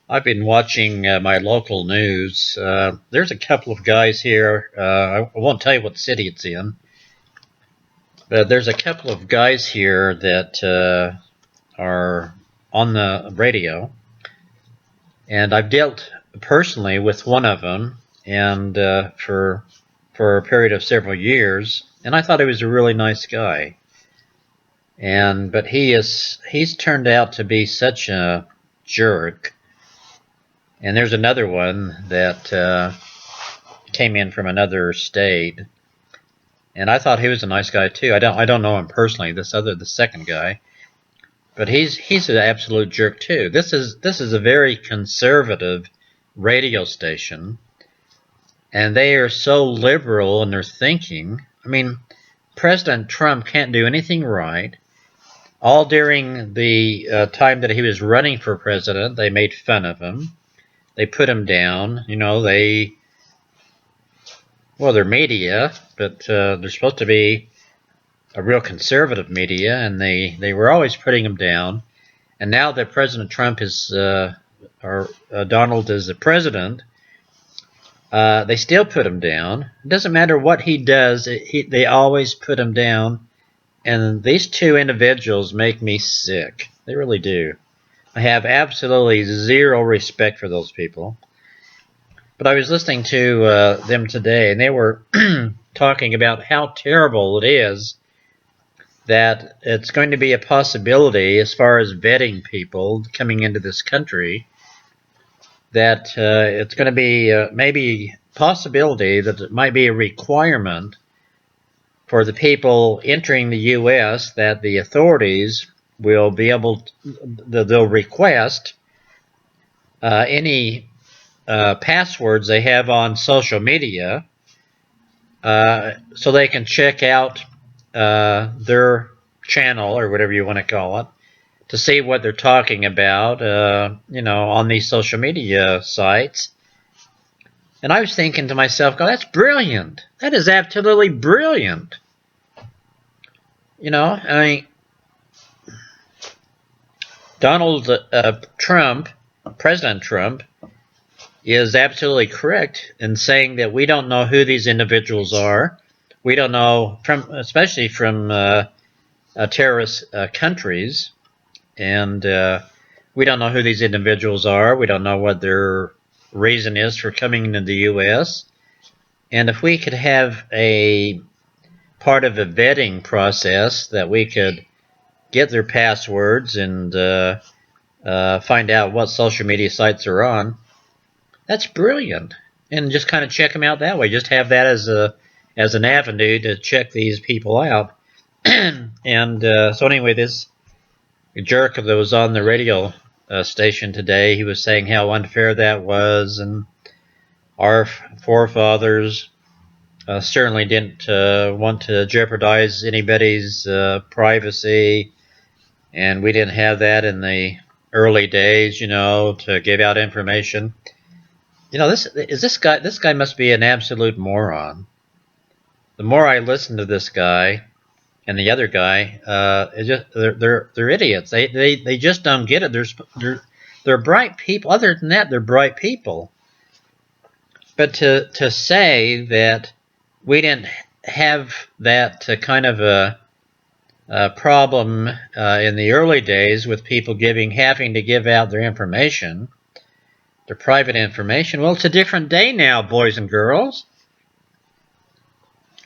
I've been watching my local news. There's a couple of guys here. I won't tell you what city it's in, but there's a couple of guys here that are on the radio, and I've dealt personally with one of them, and for a period of several years, and I thought he was a really nice guy. But he's turned out to be such a jerk. And there's another one that came in from another state, and I thought he was a nice guy too. I don't know him personally. The second guy, but he's an absolute jerk too. This is a very conservative radio station, and they are so liberal in their thinking. I mean, President Trump can't do anything right. All during the time that he was running for president, they made fun of him. They put him down. They're media, but they're supposed to be a real conservative media, and they were always putting him down. And now that President Trump is, or Donald is the president, they still put him down. It doesn't matter what he does, they always put him down. And these two individuals make me sick. They really do. I have absolutely zero respect for those people. But I was listening to them today, and they were talking about how terrible it is that it's going to be a possibility as far as vetting people coming into this country, that it's going to be maybe possibility that it might be a requirement for the people entering the U.S. that the authorities will be able to, they'll request any passwords they have on social media so they can check out their channel, or whatever you want to call it, to see what they're talking about, on these social media sites. And I was thinking to myself, God, that's brilliant. That is absolutely brilliant. Donald Trump, President Trump, is absolutely correct in saying that we don't know who these individuals are. We don't know, especially from terrorist countries, and we don't know who these individuals are. We don't know what their reason is for coming into the U.S. And if we could have a part of a vetting process that we could get their passwords and find out what social media sites they're on, that's brilliant. And just kind of check them out that way. Just have that as an avenue to check these people out. So anyway, this jerk that was on the radio station today, he was saying how unfair that was, and our forefathers certainly didn't want to jeopardize anybody's privacy, and we didn't have that in the early days, to give out information. This guy must be an absolute moron. The more I listen to this guy and the other guy, they're idiots. They just don't get it. They're bright people. Other than that, they're bright people. But to say that we didn't have that kind of a problem in the early days with people having to give out their information, their private information. Well, it's a different day now, boys and girls.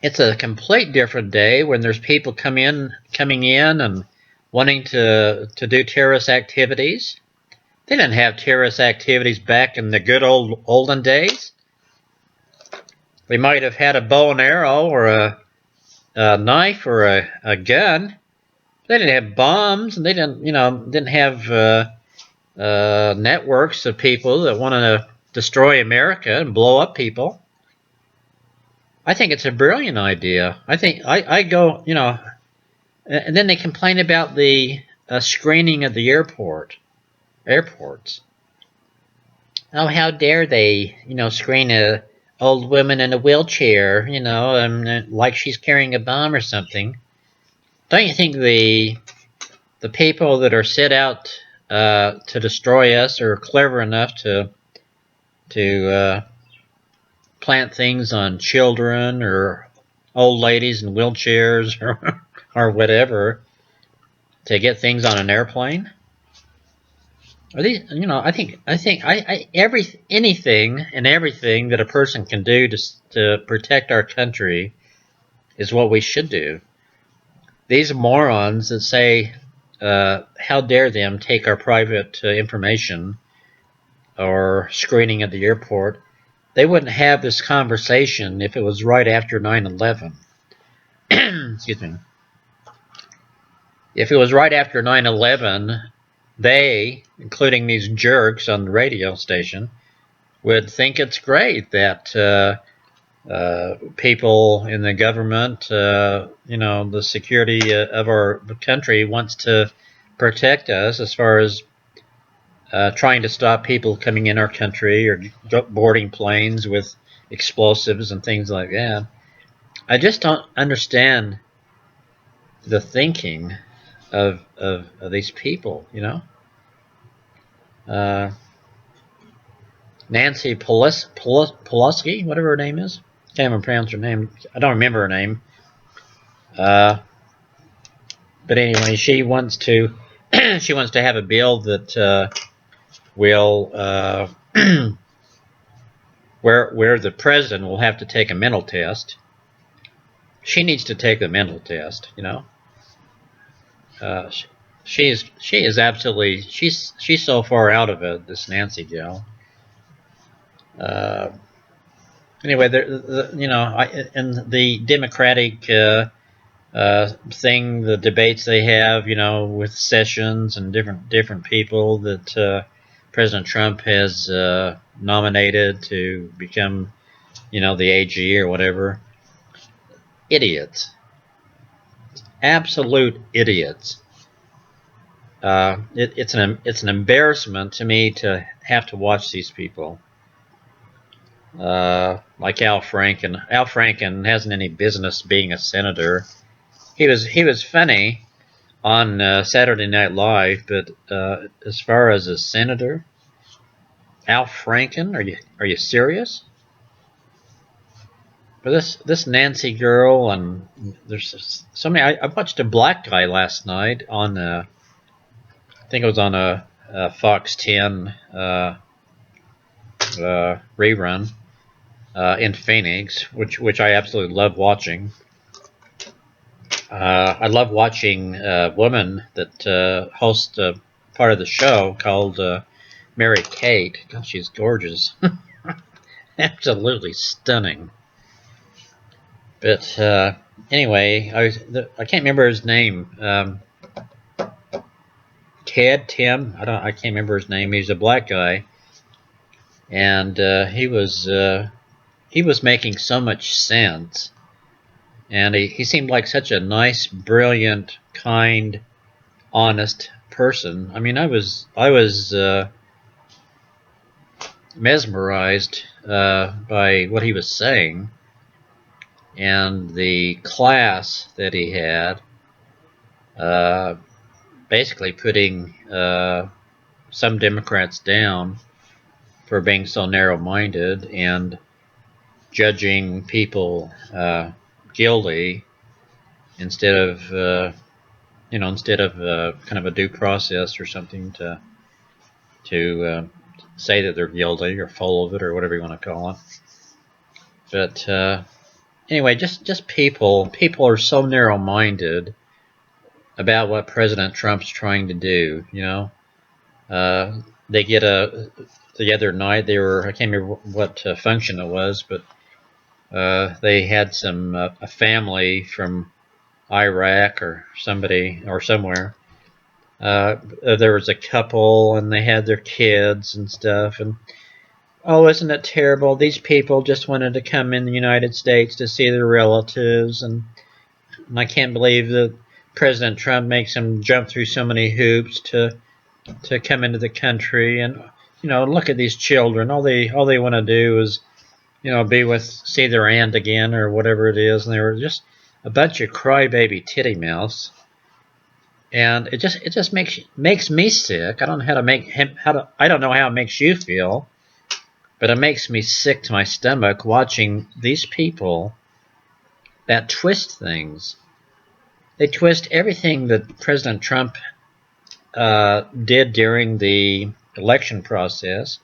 It's a complete different day when there's people coming in and wanting to do terrorist activities. They didn't have terrorist activities back in the good olden days. They might have had a bow and arrow or a knife or a gun. They didn't have bombs, and they didn't have networks of people that want to destroy America and blow up people. I think it's a brilliant idea. I think I go, and then they complain about the screening at the airports. Oh, how dare they, screen a old woman in a wheelchair, like she's carrying a bomb or something. Don't you think the people that are set out to destroy us are clever enough to plant things on children or old ladies in wheelchairs or whatever to get things on an airplane. Are these, I think anything and everything that a person can do to protect our country is what we should do. These morons that say, how dare them take our private information or screening at the airport, they wouldn't have this conversation if it was right after 9/11. Excuse me. If it was right after 9/11, they, including these jerks on the radio station, would think it's great that people in the government, the security of our country wants to protect us as far as trying to stop people coming in our country or boarding planes with explosives and things like that. I just don't understand the thinking of these people, Nancy Pelosi, whatever her name is. Can't even pronounce her name. I don't remember her name. But anyway, she wants to she wants to have a bill that will where the president will have to take a mental test. She needs to take a mental test. She is absolutely she's so far out of it. This Nancy gal. Anyway, in the Democratic thing, the debates they have, with Sessions and different people that President Trump has nominated to become, the AG or whatever. Idiots, absolute idiots. It's an embarrassment to me to have to watch these people. Like Al Franken. Al Franken hasn't any business being a senator. He was funny on Saturday Night Live, but as far as a senator, Al Franken, are you serious? But this Nancy girl, and there's so many. I watched a black guy last night on I think it was on a Fox 10 rerun in Phoenix, which I absolutely love watching. I love watching a woman that hosts part of the show called Mary Kate. God, she's gorgeous. Absolutely stunning. But anyway, I can't remember his name. Tim. I can't remember his name. He's a black guy, and he was making so much sense. And he seemed like such a nice, brilliant, kind, honest person. I mean, I was mesmerized by what he was saying and the class that he had. Basically, putting some Democrats down for being so narrow-minded and judging people guilty instead of kind of a due process or something to say that they're guilty or full of it or whatever you want to call it. But anyway, just people are so narrow-minded about what President Trump's trying to do. They get the other night I can't remember what function it was, but they had a family from Iraq or somebody or somewhere. There was a couple and they had their kids and stuff, and oh, isn't it terrible? These people just wanted to come in the United States to see their relatives, and I can't believe that President Trump makes them jump through so many hoops to come into the country. And look at these children. All they want to do is see their aunt again or whatever it is, and they were just a bunch of crybaby titty mouths. And it just makes me sick. I don't know how to make him I don't know how it makes you feel, but it makes me sick to my stomach watching these people that twist things. They twist everything that President Trump did during the election process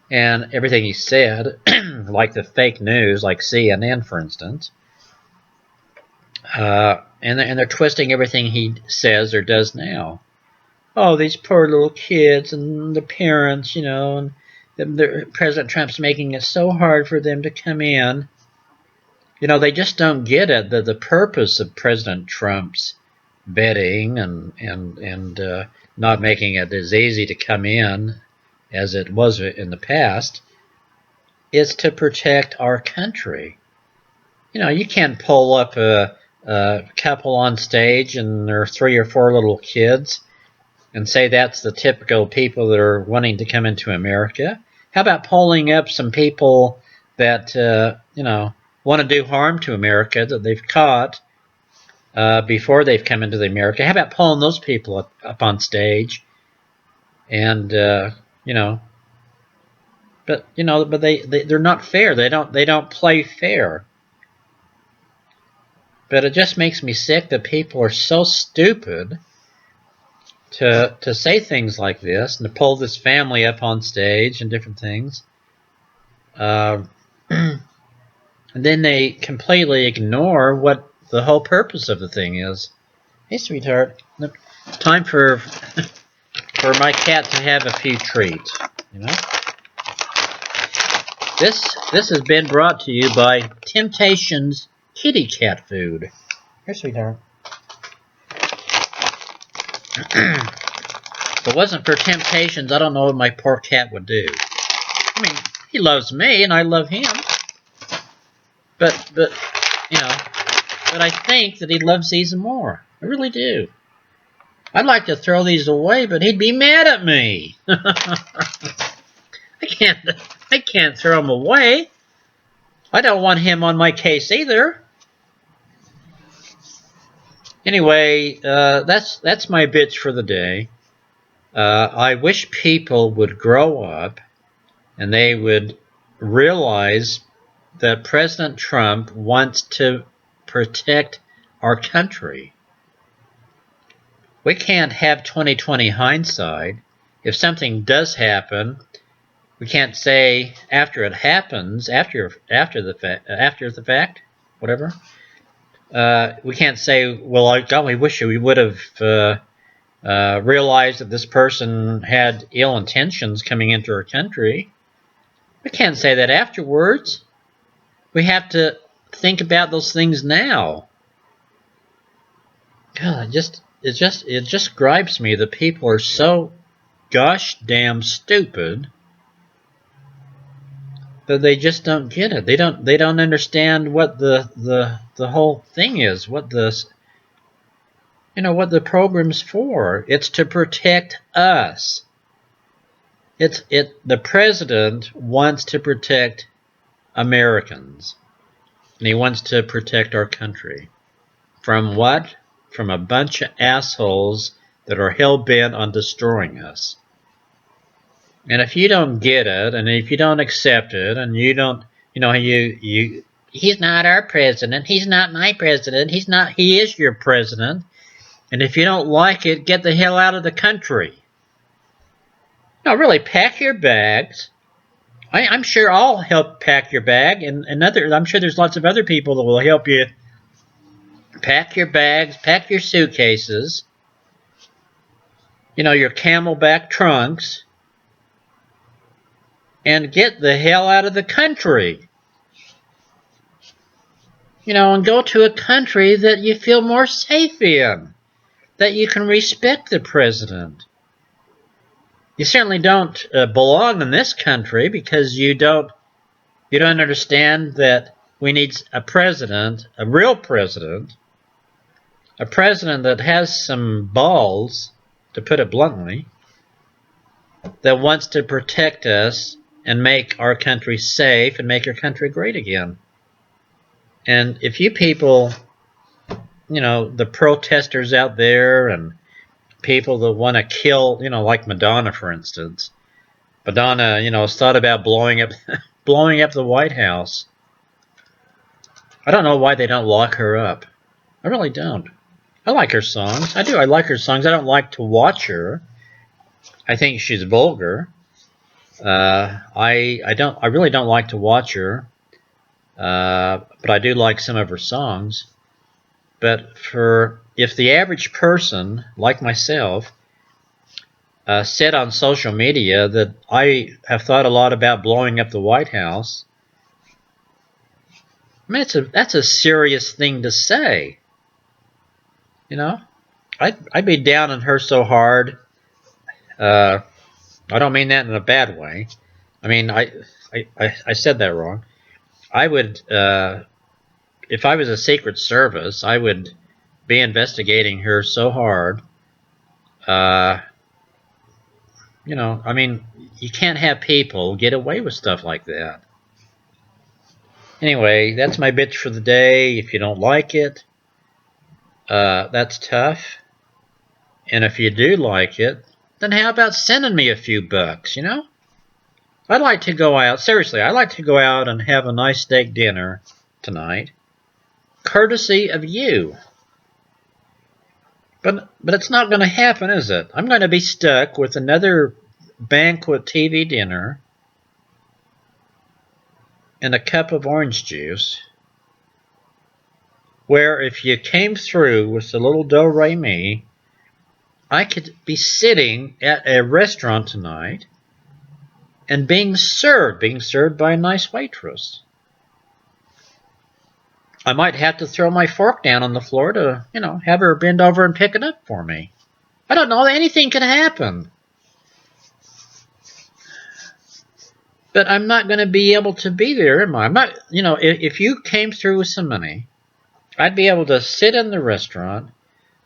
and everything he said, like the fake news, like CNN, for instance. And they're twisting everything he says or does now. Oh, these poor little kids and the parents, and President Trump's making it so hard for them to come in. They just don't get it, the purpose of President Trump's vetting and not making it as easy to come in as it was in the past is to protect our country. You can't pull up a couple on stage and there are 3 or 4 little kids and say that's the typical people that are wanting to come into America. How about pulling up some people that, want to do harm to America that they've caught before they've come into America? How about pulling those people up on stage and, but they're not fair. They don't play fair. But it just makes me sick that people are so stupid to say things like this and to pull this family up on stage and different things. And then they completely ignore what the whole purpose of the thing is. Hey, sweetheart, it's time for my cat to have a few treats. This has been brought to you by Temptations Kitty Cat Food. Here, sweetheart. If it wasn't for Temptations, I don't know what my poor cat would do. I mean, he loves me and I love him. But I think that he loves these more. I really do. I'd like to throw these away, but he'd be mad at me. I can't throw them away. I don't want him on my case either. Anyway, that's my bitch for the day. I wish people would grow up and they would realize that President Trump wants to protect our country. We can't have 20/20 hindsight. If something does happen, we can't say after it happens, after the fact, whatever. We can't say, well, God, we wish we would have realized that this person had ill intentions coming into our country. We can't say that afterwards. We have to think about those things now. God, it just gripes me that people are so gosh damn stupid that they just don't get it. They don't understand what the whole thing is, what the program's for. It's to protect us. The president wants to protect Americans. And he wants to protect our country. From what? From a bunch of assholes that are hell-bent on destroying us. And if you don't get it, and if you don't accept it, and you don't, he's not our president, he's not my president, he is your president. And if you don't like it, get the hell out of the country. No, really, pack your bags. I'm sure I'll help pack your bag, and I'm sure there's lots of other people that will help you pack your bags, pack your suitcases, your camelback trunks, and get the hell out of the country. And go to a country that you feel more safe in, that you can respect the president. You certainly don't belong in this country because you don't understand that we need a president, a real president, a president that has some balls, to put it bluntly, that wants to protect us and make our country safe and make our country great again. And if you people, the protesters out there and people that want to kill, like Madonna, for instance. Madonna, has thought about blowing up, blowing up the White House. I don't know why they don't lock her up. I really don't. I like her songs. I do. I like her songs. I don't like to watch her. I think she's vulgar. I really don't like to watch her. But I do like some of her songs. But if the average person like myself said on social media that I have thought a lot about blowing up the White House, I mean, that's a serious thing to say. I'd be down on her so hard. I don't mean that in a bad way. I mean, I said that wrong. I would, if I was a Secret Service, I would be investigating her so hard. I mean, you can't have people get away with stuff like that. Anyway, that's my bitch for the day. If you don't like it, that's tough. And if you do like it, then how about sending me a few bucks, I'd like to go out, seriously, I'd like to go out and have a nice steak dinner tonight, courtesy of you. But it's not going to happen, is it? I'm going to be stuck with another banquet TV dinner and a cup of orange juice, where if you came through with a little do-re-mi, I could be sitting at a restaurant tonight and being served by a nice waitress. I might have to throw my fork down on the floor to, have her bend over and pick it up for me. I don't know, anything could happen. But I'm not going to be able to be there, am I? I'm not, if you came through with some money, I'd be able to sit in the restaurant.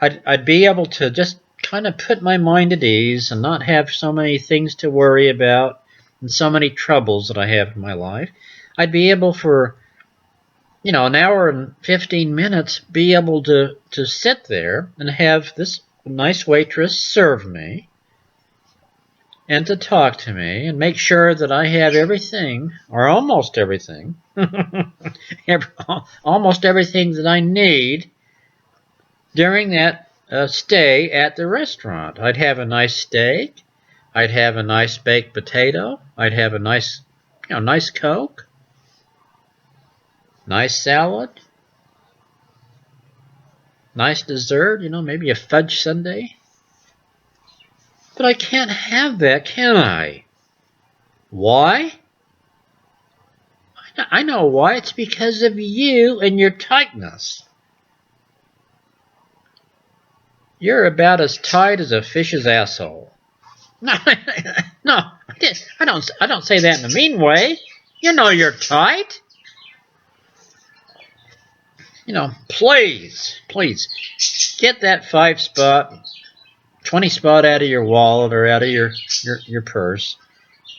I'd be able to just kind of put my mind at ease and not have so many things to worry about and so many troubles that I have in my life. I'd be able for, an hour and 15 minutes, be able to sit there and have this nice waitress serve me and to talk to me and make sure that I have everything, or almost everything, almost everything that I need during that stay at the restaurant. I'd have a nice steak. I'd have a nice baked potato. I'd have a nice, nice Coke. Nice salad. Nice dessert, maybe a fudge sundae. But I can't have that, can I? Why? I know why. It's because of you and your tightness. You're about as tight as a fish's asshole. No, I don't say that in a mean way. You know you're tight. Please, get that 5 spot, 20 spot out of your wallet or out of your purse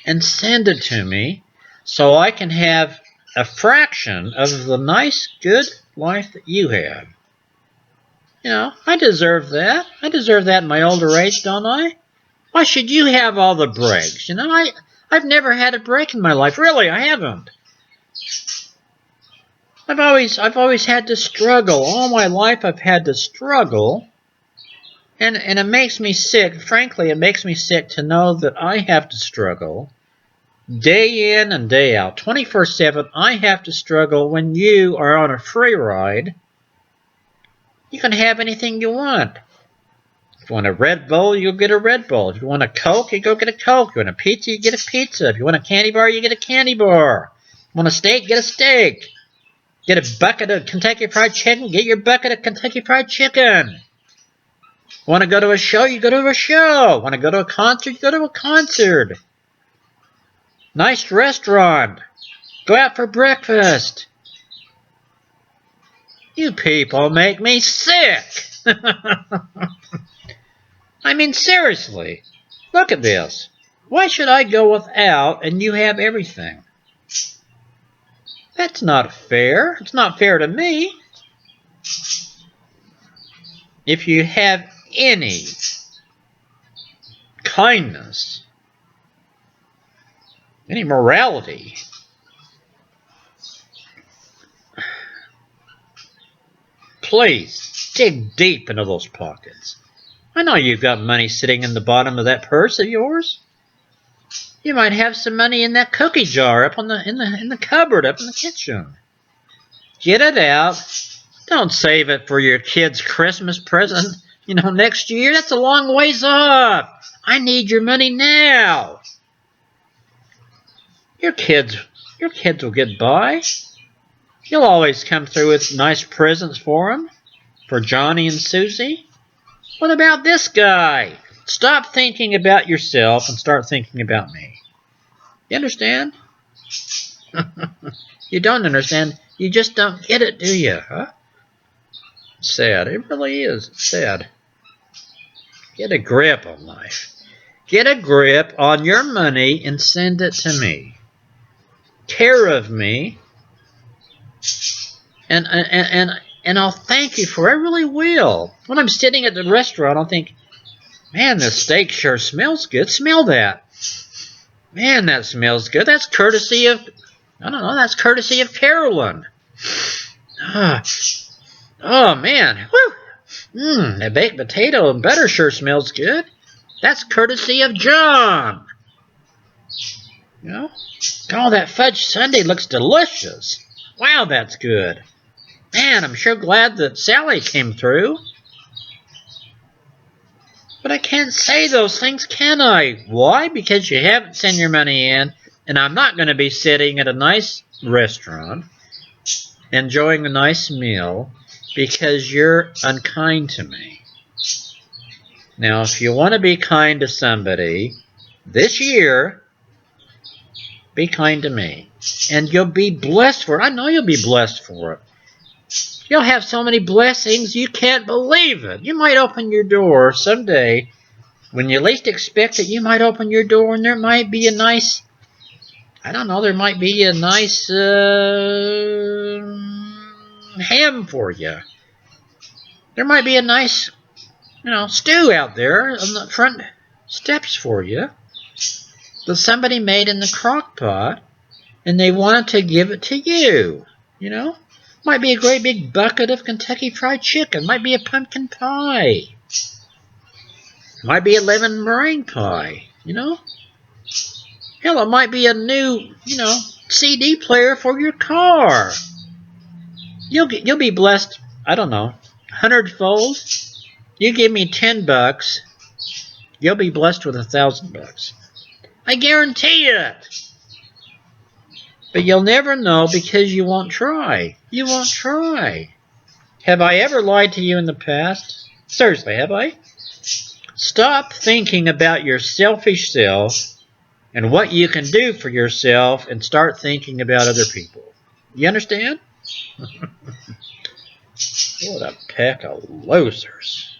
and send it to me so I can have a fraction of the nice, good life that you have. I deserve that. I deserve that in my older age, don't I? Why should you have all the breaks? I've never had a break in my life. Really, I haven't. I've always had to struggle. All my life I've had to struggle. And it makes me sick. Frankly, it makes me sick to know that I have to struggle day in and day out. 24/7, I have to struggle when you are on a free ride. You can have anything you want. If you want a Red Bull, you'll get a Red Bull. If you want a Coke, you go get a Coke. If you want a pizza, you get a pizza. If you want a candy bar, you get a candy bar. If you want a steak, get a steak. Get a bucket of Kentucky Fried Chicken, get your bucket of Kentucky Fried Chicken. Want to go to a show, you go to a show. Want to go to a concert, you go to a concert. Nice restaurant. Go out for breakfast. You people make me sick. I mean, seriously, look at this. Why should I go without and you have everything? That's not fair. It's not fair to me. If you have any kindness, any morality. Please, dig deep into those pockets. I know you've got money sitting in the bottom of that purse of yours. You might have some money in that cookie jar up in the cupboard up in the kitchen. Get it out. Don't save it for your kid's Christmas present, next year. That's a long ways off. I need your money now. Your kids will get by. You'll always come through with nice presents for them, for Johnny and Susie. What about this guy? Stop thinking about yourself and start thinking about me. You understand? You don't understand. You just don't get it, do you? Huh? Sad. It really is. It's sad. Get a grip on life. Get a grip on your money and send it to me. Care of me. And I'll thank you for it. I really will. When I'm sitting at the restaurant, I'll think, man, this steak sure smells good. Smell that. Man, that smells good. That's courtesy of, that's courtesy of Carolyn. Oh, man. Whew. That baked potato and butter sure smells good. That's courtesy of John. Oh, that fudge sundae looks delicious. Wow, that's good. Man, I'm sure glad that Sally came through. But I can't say those things, can I? Why? Because you haven't sent your money in, and I'm not going to be sitting at a nice restaurant enjoying a nice meal because you're unkind to me. Now, if you want to be kind to somebody this year, be kind to me. And you'll be blessed for it. I know you'll be blessed for it. You'll have so many blessings you can't believe it. You might open your door someday when you least expect it. You might open your door and there might be a nice, there might be a nice ham for you. There might be a nice, stew out there on the front steps for you that somebody made in the crock pot and they wanted to give it to you, Might be a great big bucket of Kentucky Fried Chicken. Might be a pumpkin pie. Might be a lemon meringue pie, Hell, it might be a new, CD player for your car. You'll be blessed, 100-fold. You give me $10, you'll be blessed with $1,000. I guarantee it. But you'll never know because you won't try. You won't try. Have I ever lied to you in the past? Seriously, have I? Stop thinking about your selfish self and what you can do for yourself and start thinking about other people. You understand? What a pack of losers.